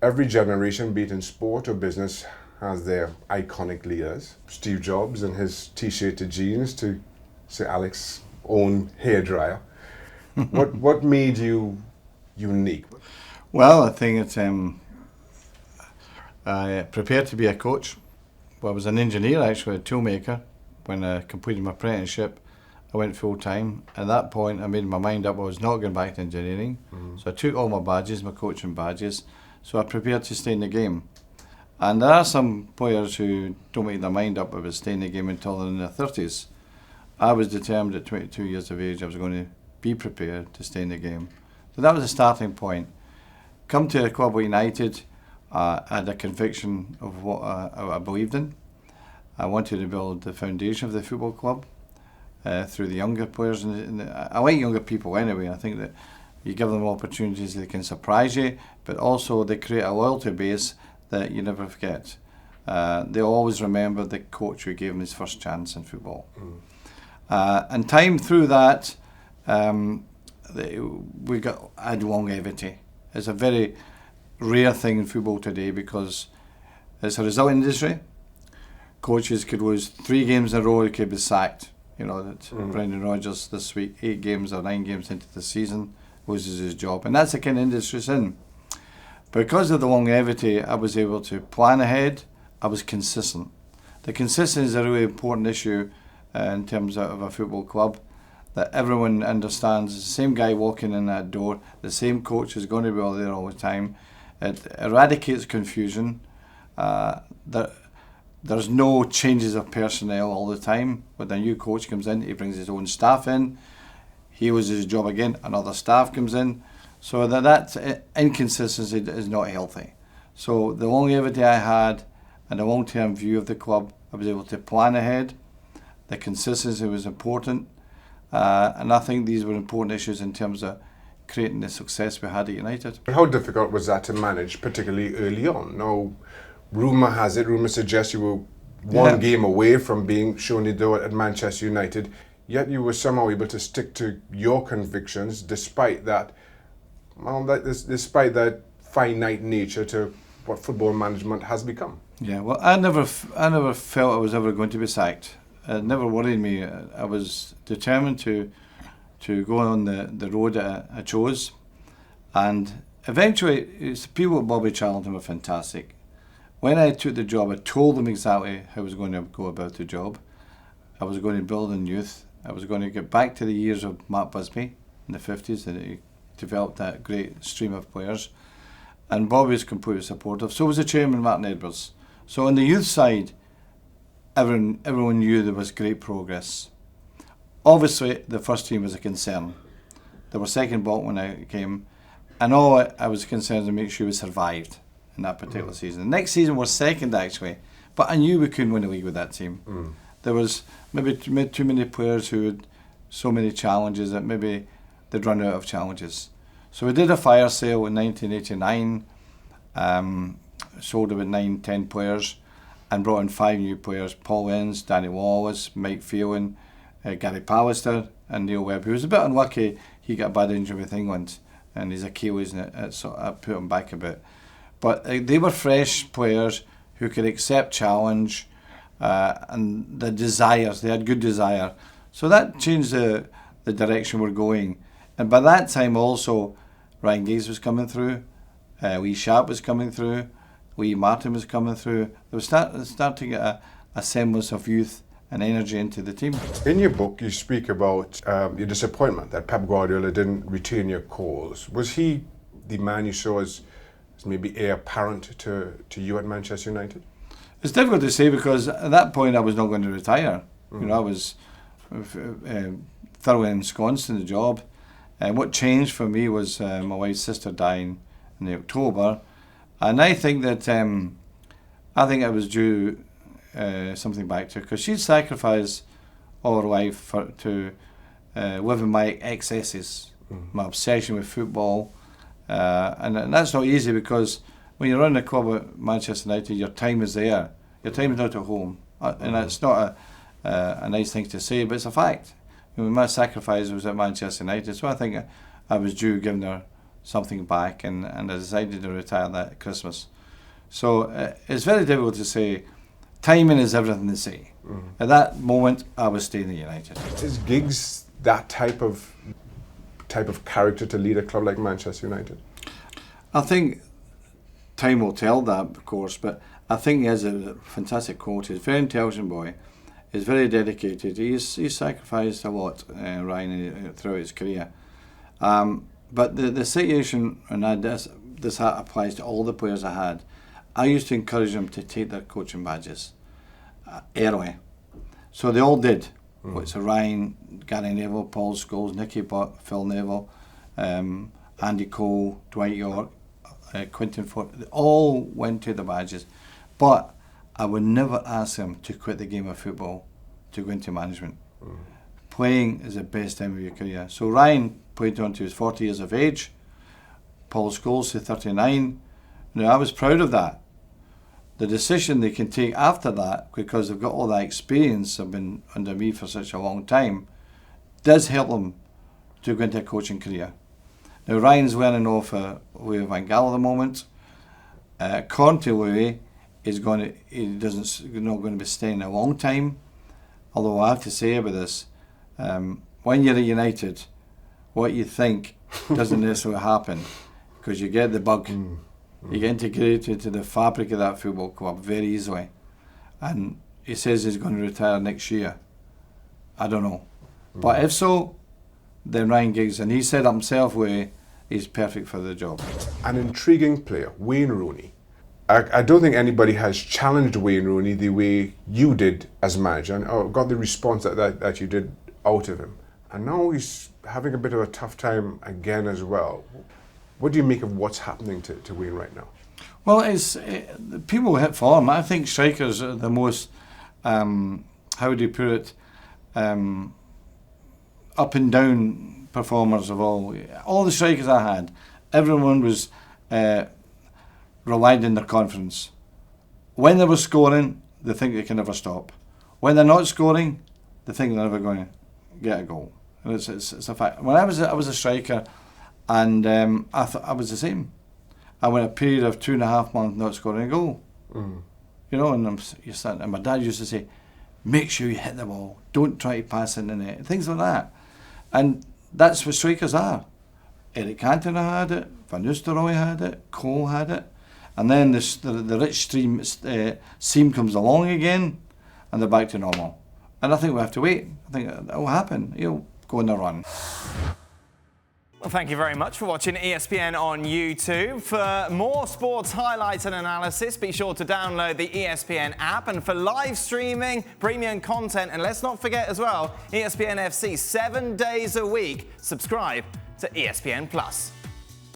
Every generation, be it in sport or business, has their iconic leaders. Steve Jobs and his T-shirted jeans to Sir Alex's own hairdryer. What made you unique? Well, I think it's I prepared to be a coach. Well, I was an engineer, actually, a toolmaker. When I completed my apprenticeship, I went full time. At that point, I made my mind up I was not going back to engineering. So I took all my badges, my coaching badges. So I prepared to stay in the game. And there are some players who don't make their mind up about staying in the game until they're in their 30s. I was determined at 22 years of age I was going to be prepared to stay in the game. So that was the starting point. Come to a club like United, I had a conviction of what I believed in. I wanted to build the foundation of the football club through the younger players. I like younger people anyway. I think that you give them opportunities they can surprise you, but also they create a loyalty base that you never forget. They always remember the coach who gave them his first chance in football. And time through that, we had longevity. It's a very rare thing in football today because it's a resilient industry. Coaches could lose 3 games in a row, they could be sacked. You know, that Brendan Rodgers this week, 8 games or 9 games into the season, loses his job. And that's the kind of industry it's in. Because of the longevity, I was able to plan ahead. I was consistent. The consistency is a really important issue in terms of a football club, that everyone understands the same guy walking in that door, the same coach is going to be there all the time. It eradicates confusion. There's no changes of personnel all the time. When a new coach comes in, he brings his own staff in. He loses his job again, another staff comes in. So that inconsistency is not healthy. So the longevity I had and the long-term view of the club, I was able to plan ahead. The consistency was important. And I think these were important issues in terms of creating the success we had at United. How difficult was that to manage, particularly early on? Now, rumour suggests you were one game away from being shown the door at Manchester United, yet you were somehow able to stick to your convictions despite that finite nature to what football management has become. Yeah, well, I never felt I was ever going to be sacked. It never worried me. I was determined to go on the road I chose, and eventually people at Bobby Charlton were fantastic. When I took the job, I told them exactly how I was going to go about the job. I was going to build in youth. I was going to get back to the years of Mark Busby in the 50s, and he developed that great stream of players. And Bobby was completely supportive. So was the chairman, Martin Edwards. So on the youth side, everyone knew there was great progress. Obviously, the first team was a concern. They were second bottom when I came, and all I was concerned to make sure we survived in that particular season. The next season was second actually, but I knew we couldn't win the league with that team. There was maybe too many players who had so many challenges that maybe they'd run out of challenges. So we did a fire sale in 1989, sold about 9-10 players, and brought in 5 new players: Paul Ince, Danny Wallace, Mike Phelan, Gary Pallister and Neil Webb, who was a bit unlucky. He got a bad injury with England and his Achilles, and it sort of put him back a bit. But they were fresh players who could accept challenge, and the desires, they had good desire. So that changed the direction we're going. And by that time also, Ryan Giggs was coming through, Lee Sharp was coming through, Lee Martin was coming through. They were starting to get a semblance of youth and energy into the team. In your book, you speak about your disappointment that Pep Guardiola didn't return your calls. Was he the man you saw as maybe heir apparent to you at Manchester United? It's difficult to say because at that point I was not going to retire. You know, I was thoroughly ensconced in the job. And what changed for me was my wife's sister dying in October, and I think that I was due something back to her because she'd sacrificed all her life to live in my excesses, my obsession with football, and that's not easy because when you're running a club at Manchester United, your time is there, your time is not at home, and that's not a nice thing to say, but it's a fact. My sacrifice was at Manchester United, so I think I was due giving her something back, and I decided to retire that Christmas. So it's very difficult to say. Timing is everything they say. At that moment, I was staying at United. Is Giggs that type of character to lead a club like Manchester United? I think time will tell that, of course, but I think he has a fantastic coach. He's a very intelligent boy. He's very dedicated. He's sacrificed a lot, Ryan, throughout his career. But the situation, and this applies to all the players I had, I used to encourage them to take their coaching badges early. So they all did. So Ryan, Gary Neville, Paul Scholes, Nicky Butt, Phil Neville, Andy Cole, Dwight York, Quinton Ford, they all went to the badges. But I would never ask them to quit the game of football to go into management. Playing is the best time of your career. So Ryan played on to his 40 years of age, Paul Scholes to 39. Now I was proud of that. The decision they can take after that, because they've got all that experience, have been under me for such a long time, does help them to go into a coaching career. Now Ryan's wearing off Louis van Gaal at the moment. According to Louis, he's not going to be staying a long time. Although I have to say about this, when you're at United, what you think doesn't necessarily happen, because you get the bug. You get integrated into the fabric of that football club very easily. And he says he's going to retire next year. I don't know. But if so, then Ryan Giggs, and he said himself, he's perfect for the job. An intriguing player, Wayne Rooney. I don't think anybody has challenged Wayne Rooney the way you did as manager, and got the response that you did out of him. And now he's having a bit of a tough time again as well. What do you make of what's happening to Wayne right now? Well, people hit form. I think strikers are the most, how do you put it, up and down performers of all. All the strikers I had, everyone was relied on their confidence. When they were scoring, they think they can never stop. When they're not scoring, they think they're never going to get a goal. And it's a fact. When I was a striker, and I thought I was the same. I went a period of 2.5 months not scoring a goal. You know, and my dad used to say, make sure you hit the ball. Don't try to pass in the net. Things like that. And that's what strikers are. Eric Cantona had it, Van Nistelrooy had it, Cole had it. And then the rich seam comes along again, and they're back to normal. And I think we have to wait. I think that will happen. He'll go on the run. Well, thank you very much for watching ESPN on YouTube. For more sports highlights and analysis, be sure to download the ESPN app. And for live streaming, premium content, and let's not forget as well, ESPN FC 7 days a week. Subscribe to ESPN Plus.